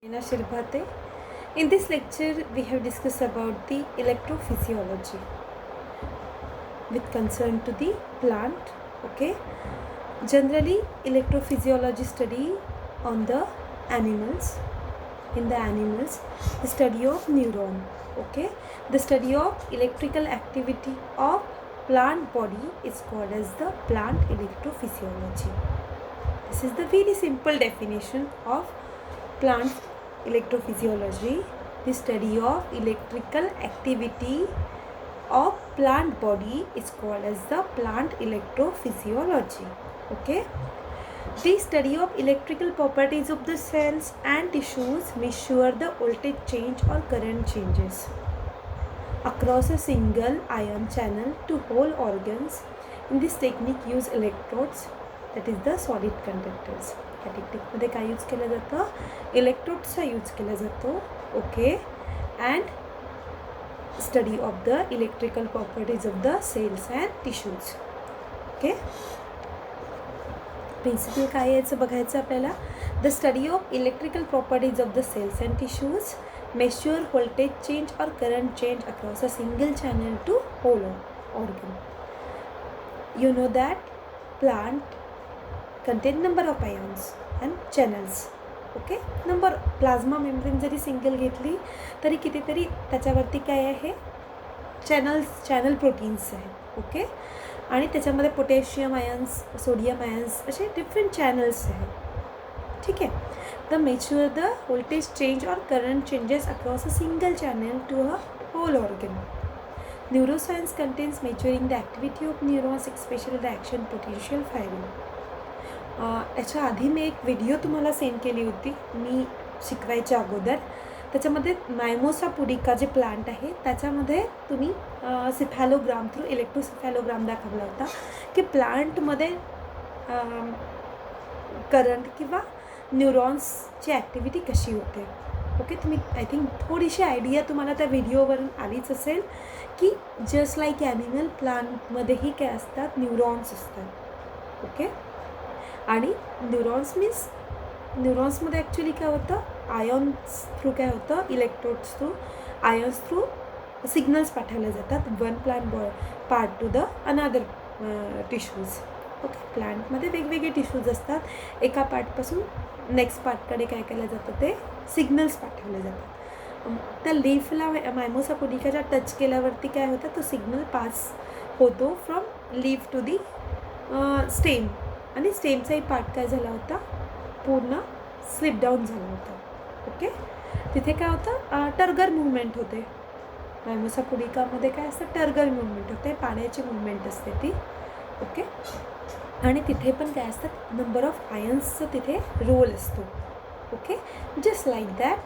Nina Shirbhate. In this lecture, we have discussed about the electrophysiology with concern to the plant. Okay. Generally, electrophysiology study on the animals. In the animals, the study of neuron. Okay. The study of electrical activity of plant body is called as the plant electrophysiology. This is the very simple definition of plant electrophysiology, the study of electrical activity of plant body is called as the plant electrophysiology. Okay. The study of electrical properties of the cells and tissues measure the voltage change or current changes across a single ion channel to whole organs. In this technique use electrodes, that is the solid conductors. या टेक्निकमध्ये काय use केलं जातं? इलेक्ट्रोड्सचा use केला जातो. Okay. And study of the electrical properties of the cells and tissues. Okay. Principle काय याचं बघायचं आपल्याला. The study of electrical properties of the cells and tissues measure voltage change or current change across a single channel to whole organ. You know that plant contain number of ions and channels. Okay. Number plasma membrane जरी single घेतली तरी कितीतरी त्याच्यावरती काय आहे, channel proteins आहेत. Okay. आणि त्याच्यामध्ये पोटॅशियम आयन्स, सोडियम आयन्स असे डिफरंट चॅनल्स आहेत. ठीक आहे. The measure the voltage change or current changes across a single channel to a whole organ. Neuroscience contains measuring the activity of neurons especially the action potential firing. याच्या आधी मी एक video तुम्हाला send केली होती मी शिकवायच्या अगोदर. त्याच्यामध्ये मायमोसा पुडिका जे प्लांट आहे त्याच्यामध्ये तुम्ही सिफॅलोग्राम थ्रू इलेक्ट्रोसिफॅलोग्राम दाखवला होता की प्लांटमध्ये करंट किंवा न्यूरॉन्सची ॲक्टिव्हिटी कशी होते. ओके. तुम्ही आय थिंक थोडीशी आयडिया तुम्हाला त्या व्हिडिओवरून आलीच असेल की जस्ट लाईक ॲनिमल प्लांटमध्येही काय असतात, न्यूरॉन्स असतात. ओके. आणि न्यूरॉन्समध्ये ॲक्च्युली काय होतं, आयॉन्स थ्रू काय होतं, electrodes through ions through signals पाठवले जातात one plant part two the another tissues. Okay. प्लांटमध्ये वेगवेगळे टिश्यूज असतात. एका पार्टपासून नेक्स्ट पार्टकडे काय केलं जातं, ते सिग्नल्स पाठवले जातात. त्या लीफला मायमोसा पुडिकाच्या टच केल्यावरती काय होतं, तो सिग्नल पास होतो from leaf to the stem. आणि स्टेमचाही पार्ट काय झाला होता, पूर्ण स्लिप डाऊन झाला होता. ओके. तिथे काय होतं, टर्गर मुवमेंट होते. मायमोसा पुडिकामध्ये काय असतं, टर्गर मुवमेंट होते, पाण्याची मुवमेंट असते ती. ओके. आणि तिथे पण काय असतात, नंबर ऑफ आयन्सचं तिथे रोल असतो. ओके. जस्ट लाईक दॅट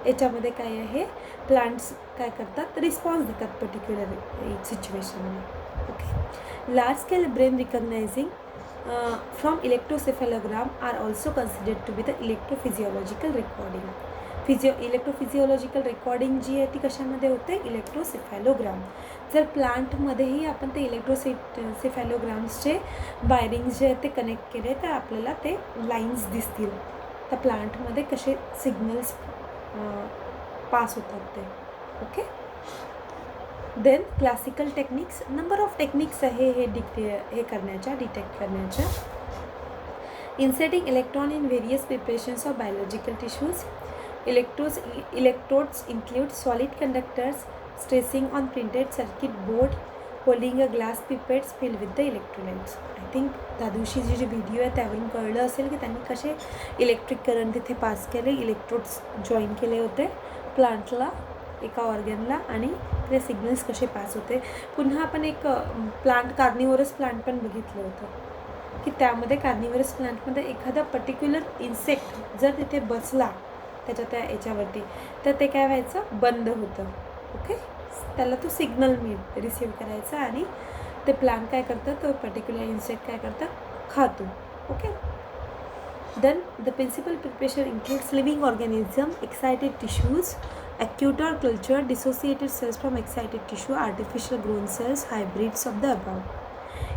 याच्यामध्ये काय आहे, प्लांट्स काय करतात, रिस्पॉन्स देतात पर्टिक्युलर सिच्युएशनमध्ये. Okay. Large scale brain recognizing from electroencephalogram are also considered to be the electrophysiological recording. Electrophysiological recording जी आहे ती कशामध्ये होते, इलेक्ट्रोसेफॅलोग्राम. जर प्लांटमध्येही आपण ते इलेक्ट्रोसेफॅलोग्राम्सचे वायरिंग्स जे आहेत ते कनेक्ट केले तर आपल्याला ते लाईन्स दिसतील, त्या प्लांटमध्ये कसे सिग्नल्स पास होतात ते. Okay. Then classical techniques, number of techniques आहे हे करण्याच्या, डिटेक्ट करण्याच्या. Inserting electron in various preparations of biological tissues. Electrodes include solid conductors stressing on printed circuit board holding a glass pipettes filled with the electrolytes. I think त्या दिवशी जी video आहे त्यावरून कळलं असेल की त्यांनी कसे इलेक्ट्रिक करंट तिथे पास केले, इलेक्ट्रोड्स जॉईन केले होते प्लांटला, एका ऑर्गनला, आणि ते सिग्नल्स कसे पास होते. पुन्हा आपण एक कार्निवरस प्लांट पण बघितलं होतं की त्यामध्ये कार्निवरस प्लांटमध्ये एखादा पर्टिक्युलर इन्सेक्ट जर तिथे बसला त्याच्या त्या याच्यावरती तर ते काय व्हायचं, बंद होतं. ओके. त्याला तो सिग्नल रिसीव करायचा आणि ते प्लांट काय करतं, तो पर्टिक्युलर इन्सेक्ट काय करतं, खातो. Okay. Then the principle preparation includes living organism, excited tissues, acute or cultured dissociated cells from excited tissue, artificial grown cells, hybrids of the above.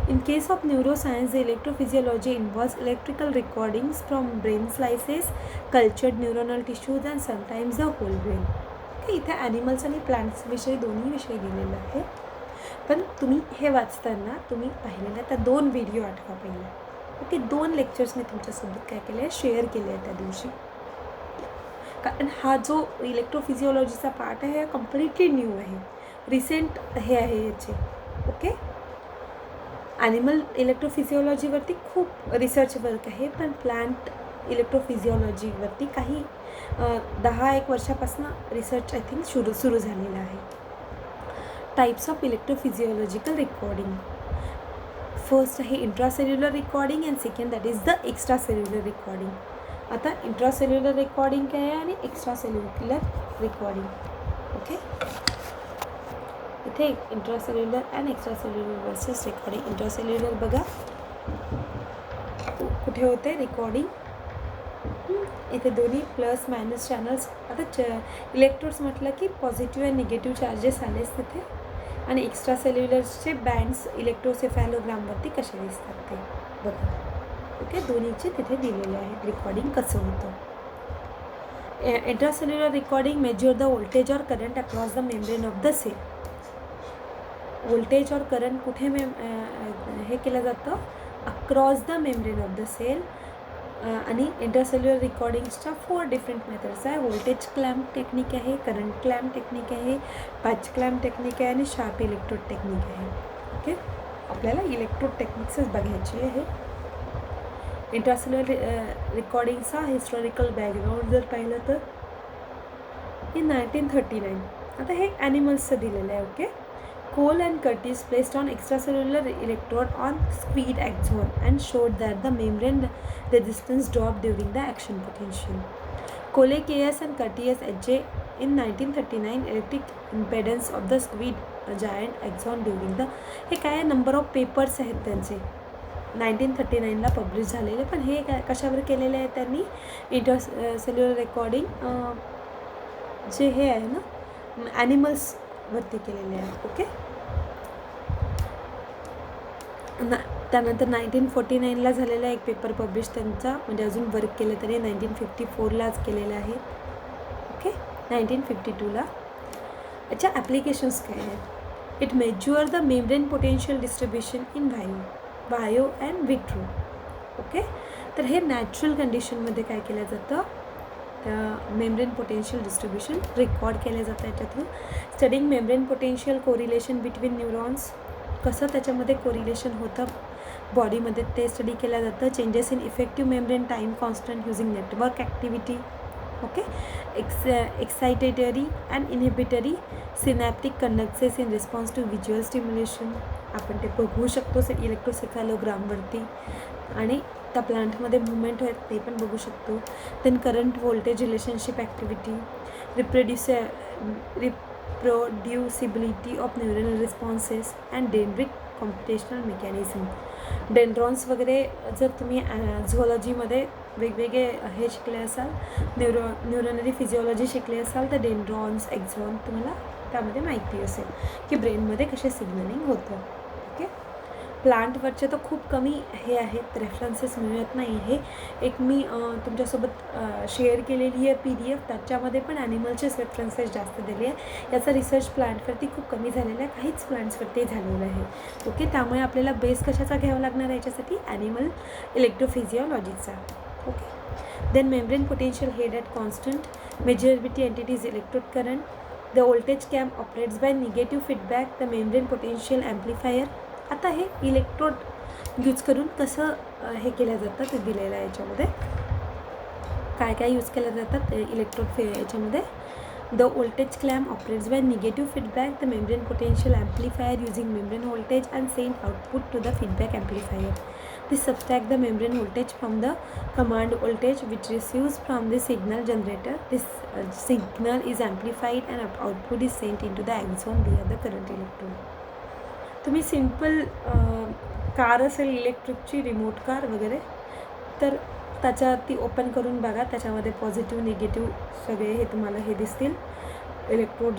In case of neuroscience, the electrophysiology involves electrical recordings from brain slices, cultured neuronal tissues and sometimes the whole brain. Okay, इथे animals आणि plants विषयी दोन्ही विषय दिलेला आहे. पण तुम्ही हे वाचताना तुम्ही पाहिलेल्या त्या 2 व्हिडिओ आठवा पहिला. ओके, 2 लेक्चर्स मी तुमच्यासोबत काय केले आहे, शेअर केले आहे त्या दिवशी. कारण हा जो इलेक्ट्रोफिजिओलॉजीचा पार्ट आहे हा कम्प्लिटली न्यू आहे, रिसेंट हे आहे याचे. ओके, ॲनिमल इलेक्ट्रोफिजिओलॉजीवरती खूप रिसर्च वर्क आहे, पण प्लांट इलेक्ट्रोफिजिओलॉजीवरती काही 10-1 वर्षापासून रिसर्च आय थिंक सुरू झालेला आहे. Types of electrophysiological recording. First आहे intracellular recording and second that is the extracellular recording. आता इंट्रासेल्युलर रेकॉर्डिंग काय आहे आणि एक्स्ट्रासेल्युलर रेकॉर्डिंग. ओके, इथे intracellular and extracellular versus recording. Intracellular बघा कुठे होते रेकॉर्डिंग, इथे दोन्ही प्लस मायनस चॅनल्स. आता इलेक्ट्रोड्स म्हटलं की पॉझिटिव्ह अँड निगेटिव्ह चार्जेस आलेच तिथे, आणि एक्स्ट्रासेल्युलरचे बँड्स इलेक्ट्रोसेफॅलोग्रामवरती कसे दिसतात ते बघा. ओके, दोन्हीचे तिथे दिलेले आहेत रेकॉर्डिंग कसं होतं. Intracellular recording measure the voltage or current across the membrane of the cell. Voltage or current कुठे हे केलं जातं, across the membrane of the cell. आणि इंटरसेल्युलर रेकॉर्डिंग्सच्या 4 डिफरंट मेथड्स आहे. व्होल्टेज क्लॅम्प टेक्निक आहे, करंट क्लॅम्प टेक्निक आहे, patch clamp technique आहे आणि शार्प इलेक्ट्रोड टेक्निक आहे. ओके, आपल्याला इलेक्ट्रोड टेक्निक्सच बघायची आहे. इंटरसेल्युलर रेकॉर्डिंगचा हिस्टॉरिकल बॅकग्राऊंड जर पाहिलं तर इन 1939. आता हे ॲनिमल्सचं दिलेलं आहे. Okay, Cole and Curtis placed on extracellular electrode on squid axon and showed that the membrane resistance dropped during the action potential. Cole, K.S. and Curtis, H.J. in 1939 electric impedance of the squid giant axon during the. हे काय number of papers आहेत त्यांचे 1939ला publish झालेले. पण हे काय कशावर केलेले आहे त्यांनी, इंटरसेल्युलर रेकॉर्डिंग जे हे आहे ना ॲनिमल्सवरती केलेले आहे. ओके, त्यानंतर 1949ला झालेला एक पेपर पब्लिश त्यांचा, म्हणजे अजून वर्क केलं तरी 1954लाच केलेलं आहे. ओके, 1952ला. याच्या ॲप्लिकेशन्स काय आहेत, it measure the membrane potential distribution in vivo and vitro. Okay, तर हे नॅचरल कंडिशनमध्ये काय केलं जातं, मेम्ब्रेन पोटेन्शियल डिस्ट्रीब्युशन रेकॉर्ड केलं जातं याच्यातून. Studying membrane potential correlation between neurons, कसं त्याच्यामध्ये कोरिलेशन होतं बॉडीमध्ये ते स्टडी केलं जातं. Changes in effective membrane time constant using network activity. Okay, excitatory and inhibitory synaptic conductances in response to visual stimulation. आपण ते बघू शकतो इलेक्ट्रोसेफॅलोग्रामवरती, आणि त्या प्लांटमध्ये मुवमेंट आहेत ते पण बघू शकतो. Then current voltage relationship activity, reproducibility of neural responses and dendritic computational mechanism. Dendrons वगैरे जर तुम्ही झोलॉजीमध्ये वेगवेगळे हे शिकले असाल, न्यूरोनरी फिजिओलॉजी शिकले असाल, तर डेंड्रॉन्स एक्झॉन तुम्हाला त्यामध्ये माहिती असेल की ब्रेनमध्ये कसे सिग्नलिंग होतं. ओके, प्लांटवरचे तर खूप कमी हे आहेत, रेफरन्सेस मिळत नाही. हे एक मी तुमच्यासोबत शेअर केलेली आहे PDF, त्याच्यामध्ये पण ॲनिमलचेच रेफरन्सेस जास्त दिले आहे. याचा रिसर्च प्लांटवरती खूप कमी झालेला आहे, काहीच प्लांट्सवरती झालेलं आहे. ओके, त्यामुळे आपल्याला बेस कशाचा घ्यावा लागणार आहे याच्यासाठी, ॲनिमल इलेक्ट्रोफिजिओलॉजीचा. Okay, then membrane potential held at constant measurability entities electrode current. The voltage clamp operates by negative feedback the membrane potential amplifier. आता हे इलेक्ट्रोड यूज करून कसं हे केलं जातं ते दिलेलं आहे याच्यामध्ये, काय काय यूज केलं जातात इलेक्ट्रोड याच्यामध्ये. The voltage clamp operates by negative feedback the membrane potential amplifier using membrane voltage and send output to the feedback amplifier. This subtract the membrane voltage from the command voltage which receives from the signal generator. This signal is amplified and output is sent into the axon via the current electrode. तुम्ही simple car असेल इलेक्ट्रिकची, remote car वगैरे, तर त्याच्या ती open करून बघा, त्याच्यामध्ये positive negative सगळे हे तुम्हाला हे दिसतील, इलेक्ट्रोड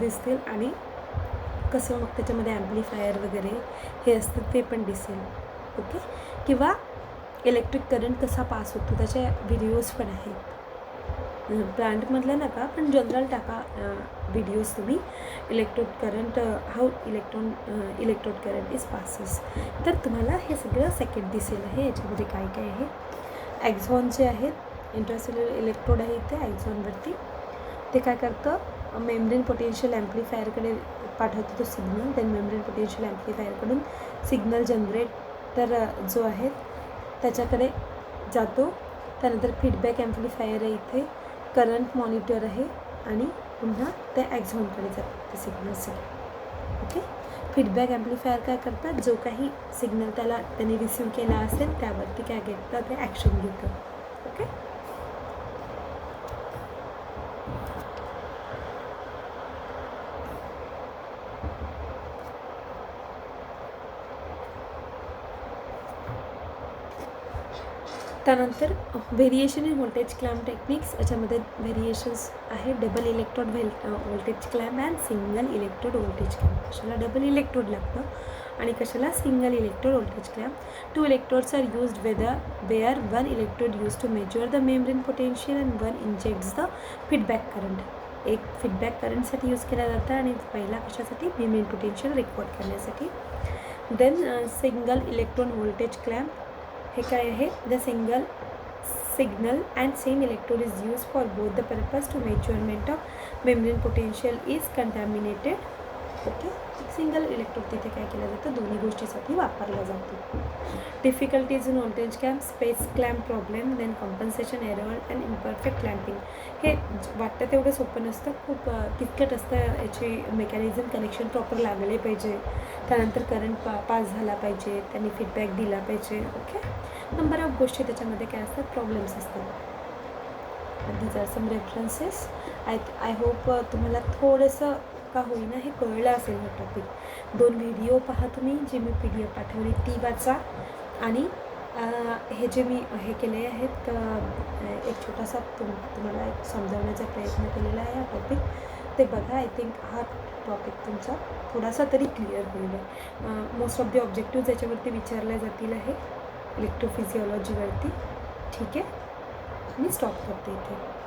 दिसतील, आणि कसं मग त्याच्यामध्ये ॲम्प्लिफायर वगैरे हे असतं ते पण दिसेल. ओके, किंवा इलेक्ट्रिक करंट कसा पास होतो त्याचे व्हिडिओज पण आहेत. प्लांटमधलं नका, पण जनरल टाका व्हिडिओज तुम्ही, electrode current, how electrode current is passes. तर तुम्हाला हे सगळं सेकंड दिसेल आहे. याच्यामध्ये काय काय आहे. ॲक्झॉन जे आहेत, इंट्रासेल्युलर इलेक्ट्रोड आहे इथे ॲक्झॉनवरती. ते काय करतं, मेम्ब्रेन पोटेन्शियल ॲम्प्लिफायरकडे पाठवतो तो सिग्नल. देन मेम्ब्रेन पोटेन्शियल ॲम्प्लिफायरकडून सिग्नल जनरेटर जो आहे त्याच्याकडे जातो. त्यानंतर फीडबॅक ॲम्प्लिफायर आहे इथे, करंट मॉनिटर आहे आणि पुन्हा त्या ॲक्झॉनकडे जातात ते सिग्नल सगळे. ओके, फीडबॅक ॲम्प्लिफायर काय करतात, जो काही सिग्नल त्याने रिसीव्ह केला असेल त्यावरती काय घेतं, ते ॲक्शन घेतं. ओके, त्यानंतर variation in voltage clamp techniques. याच्यामध्ये व्हेरिएशन्स आहे, double electrode voltage clamp and single electrode voltage clamp. कशाला डबल इलेक्ट्रोड लागतं आणि कशाला single electrode voltage clamp. 2 electrodes are used where 1 electrode used to measure the membrane potential and 1 injects the feedback current. एक feedback करंटसाठी use केला जातं आणि पहिला कशासाठी, मेम्ब्रेन पोटेन्शियल रेकॉर्ड करण्यासाठी. Then single electron voltage clamp. हे काय आहे, the single signal and same electrode is use for both the purpose to measurement of membrane potential is contaminated. Okay, single electrode तिथे काय केलं जातं, दोन्ही गोष्टीसाठी वापरला जातो. Difficulties in voltage clamp, space clamp problem, then compensation error and imperfect clamping. हे वाटतं तेवढं सोपं नसतं, खूप किचकट असतं. याची मेकॅनिझम कनेक्शन प्रॉपर लागले पाहिजे, त्यानंतर करंट पास झाला पाहिजे, त्यांनी फीडबॅक दिला पाहिजे. ओके, नंबर ऑफ गोष्टी त्याच्यामध्ये काय असतात, प्रॉब्लेम्स असतात. These are some references. I hope तुम्हाला थोडंसं का होईना हे कळलं असेल हा टॉपिक. 2 व्हिडिओ पहा तुम्ही, जे मी PDF पाठवली ती वाचा आणि हे जे मी हे केले आहेत एक छोटासा तुम्हाला एक समजावण्याचा प्रयत्न केलेला आहे हा टॉपिक, ते बघा. आय थिंक हा टॉपिक तुमचा थोडासा तरी क्लिअर होईल. मोस्ट ऑफ द ऑब्जेक्टिव्ह याच्यावरती विचारले जातील आहे इलेक्ट्रोफिजिओलॉजीवरती. ठीक आहे, मी स्टॉप करते इथे.